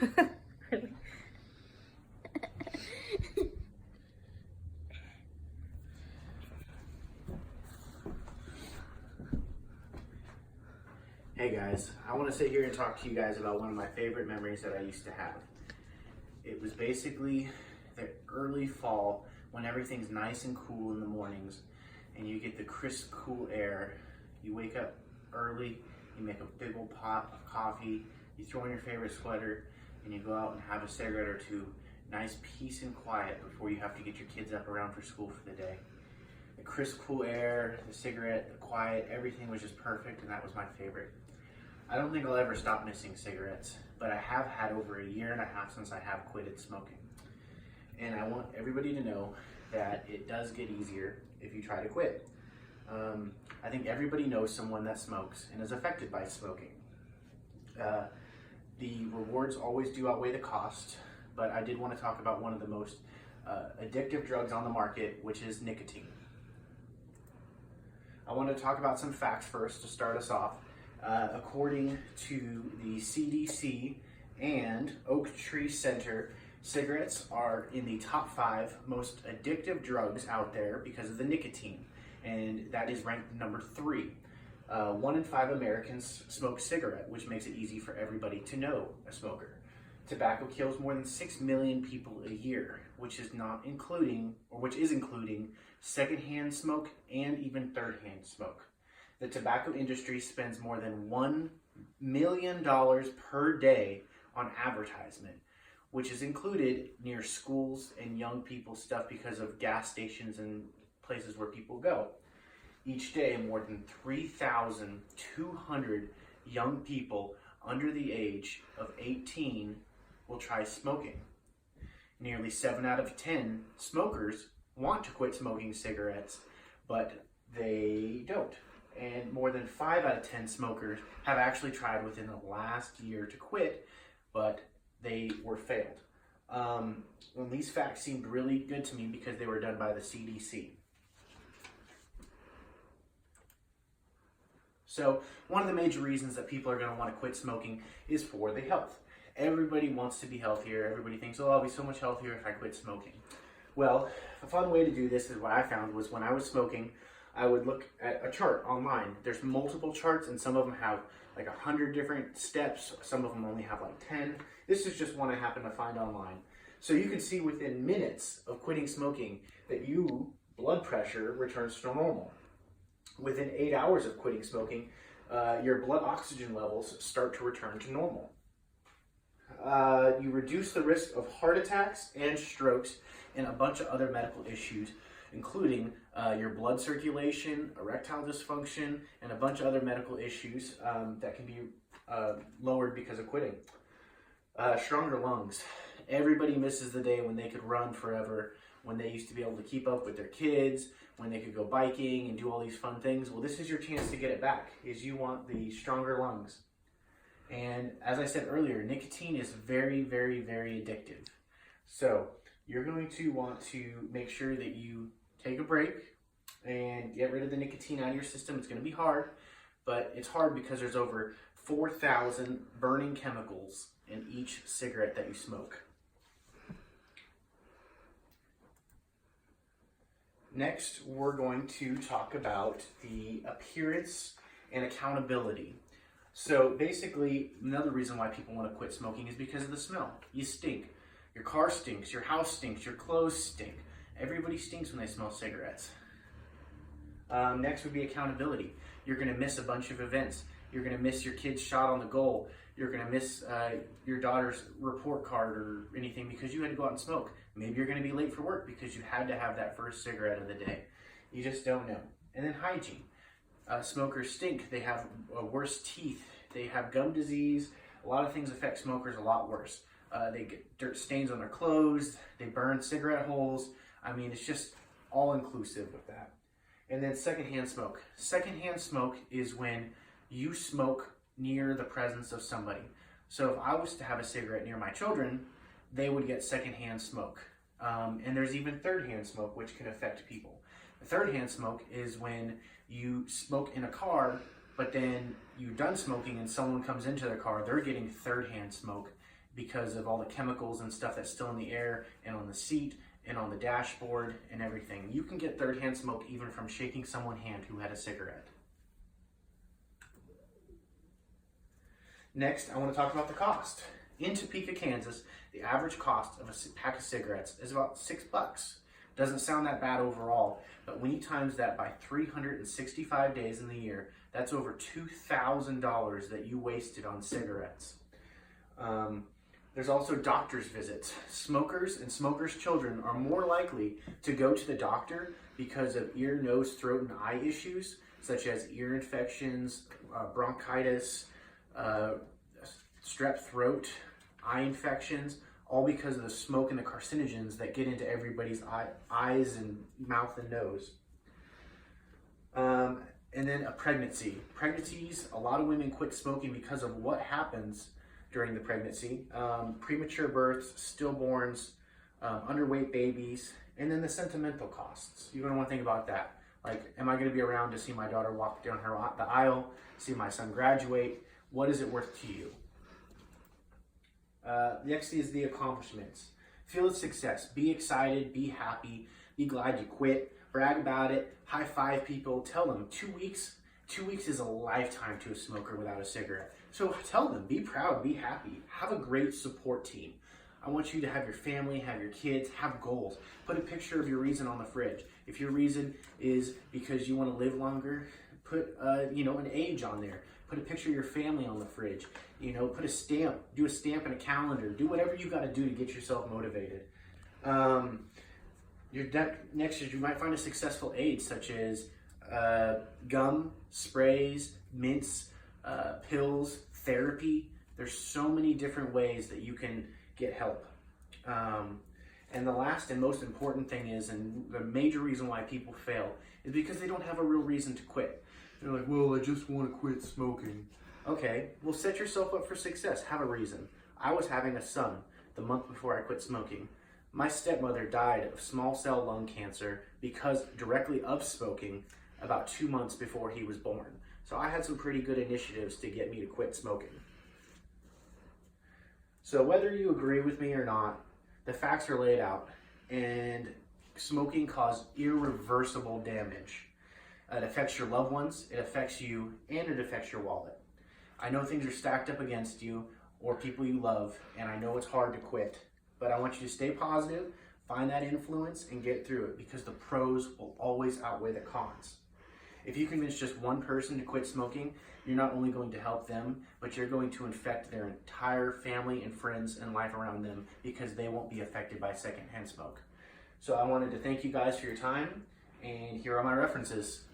Really? Hey guys, I want to sit here and talk to you guys about one of my favorite memories that I used to have. It was basically the early fall when everything's nice and cool in the mornings and you get the crisp, cool air. You wake up early, you make a big old pot of coffee, you throw on your favorite sweater, and you go out and have a cigarette or two. Nice peace and quiet before you have to get your kids up around for school for the day. The crisp, cool air, the cigarette, the quiet, everything was just perfect, and that was my favorite. I don't think I'll ever stop missing cigarettes, but I have had over a year and a half since I have quitted smoking. And I want everybody to know that it does get easier if you try to quit. I think everybody knows someone that smokes and is affected by smoking. The rewards always do outweigh the cost, but I did want to talk about one of the most addictive drugs on the market, which is nicotine. I want to talk about some facts first to start us off. According to the CDC and Oak Tree Center, cigarettes are in the top 5 most addictive drugs out there because of the nicotine, and that is ranked number 3. 1 in 5 Americans smoke cigarette, which makes it easy for everybody to know a smoker. Tobacco kills more than 6 million people a year, which is including secondhand smoke and even third-hand smoke. The tobacco industry spends more than $1 million per day on advertisement, which is included near schools and young people stuff because of gas stations and places where people go. Each day, more than 3,200 young people under the age of 18 will try smoking. Nearly 7 out of 10 smokers want to quit smoking cigarettes, but they don't. And more than 5 out of 10 smokers have actually tried within the last year to quit, but they were failed. And these facts seemed really good to me because they were done by the CDC. So one of the major reasons that people are going to want to quit smoking is for the health. Everybody wants to be healthier. Everybody thinks, oh, I'll be so much healthier if I quit smoking. Well, a fun way to do this is what I found was when I was smoking, I would look at a chart online. There's multiple charts, and some of them have like 100 different steps. Some of them only have like 10. This is just one I happened to find online. So you can see within minutes of quitting smoking that your blood pressure returns to normal. Within 8 hours of quitting smoking, your blood oxygen levels start to return to normal. You reduce the risk of heart attacks and strokes and a bunch of other medical issues, including your blood circulation, erectile dysfunction, and a bunch of other medical issues that can be lowered because of quitting. Stronger lungs. Everybody misses the day when they could run forever, when they used to be able to keep up with their kids, when they could go biking and do all these fun things. Well, this is your chance to get it back, is you want the stronger lungs. And as I said earlier, nicotine is very, very, very addictive. So you're going to want to make sure that you take a break and get rid of the nicotine out of your system. It's going to be hard, but it's hard because there's over 4,000 burning chemicals in each cigarette that you smoke. Next, we're going to talk about the appearance and accountability. So basically, another reason why people want to quit smoking is because of the smell. You stink. Your car stinks, your house stinks, your clothes stink. Everybody stinks when they smell cigarettes. Next would be accountability. You're going to miss a bunch of events. You're going to miss your kid's shot on the goal. You're going to miss your daughter's report card or anything because you had to go out and smoke. Maybe you're going to be late for work because you had to have that first cigarette of the day. You just don't know. And then hygiene. Smokers stink. They have worse teeth. They have gum disease. A lot of things affect smokers a lot worse. They get dirt stains on their clothes. They burn cigarette holes. I mean, it's just all inclusive with that. And then secondhand smoke. Secondhand smoke is when you smoke near the presence of somebody. So if I was to have a cigarette near my children, they would get secondhand smoke. And there's even third-hand smoke, which can affect people. The third-hand smoke is when you smoke in a car, but then you're done smoking and someone comes into their car, they're getting third-hand smoke, because of all the chemicals and stuff that's still in the air and on the seat and on the dashboard and everything. You can get third-hand smoke even from shaking someone's hand who had a cigarette. Next, I want to talk about the cost. In Topeka, Kansas, the average cost of a pack of cigarettes is about $6. Doesn't sound that bad overall, but when you times that by 365 days in the year, that's over $2,000 that you wasted on cigarettes. There's also doctor's visits. Smokers and smokers' children are more likely to go to the doctor because of ear, nose, throat, and eye issues, such as ear infections, bronchitis, strep throat, eye infections, all because of the smoke and the carcinogens that get into everybody's eyes and mouth and nose. And then a pregnancy. Pregnancies, a lot of women quit smoking because of what happens during the pregnancy. Premature births, stillborns, underweight babies, and then the sentimental costs. You're going to want to think about that. Like, am I going to be around to see my daughter walk down the aisle, see my son graduate? What is it worth to you? Next is the accomplishments. Feel the success. Be excited. Be happy. Be glad you quit. Brag about it. High five people. Tell them 2 weeks. 2 weeks is a lifetime to a smoker without a cigarette. So tell them. Be proud. Be happy. Have a great support team. I want you to have your family, have your kids, have goals. Put a picture of your reason on the fridge. If your reason is because you want to live longer, put an age on there. Put a picture of your family on the fridge. Put a stamp. Do a stamp in a calendar. Do whatever you got to do to get yourself motivated. Next is you might find a successful aid such as gum, sprays, mints, pills, therapy. There's so many different ways that you can get help. And the last and most important thing is, and the major reason why people fail, is because they don't have a real reason to quit. They're like, well, I just want to quit smoking. Okay, well, set yourself up for success. Have a reason. I was having a son the month before I quit smoking. My stepmother died of small cell lung cancer because directly of smoking about 2 months before he was born. So I had some pretty good initiatives to get me to quit smoking. So whether you agree with me or not, the facts are laid out, and smoking causes irreversible damage. It affects your loved ones, it affects you, and it affects your wallet. I know things are stacked up against you or people you love, and I know it's hard to quit, but I want you to stay positive, find that influence, and get through it, because the pros will always outweigh the cons. If you convince just one person to quit smoking, you're not only going to help them, but you're going to infect their entire family and friends and life around them, because they won't be affected by secondhand smoke. So I wanted to thank you guys for your time, and here are my references.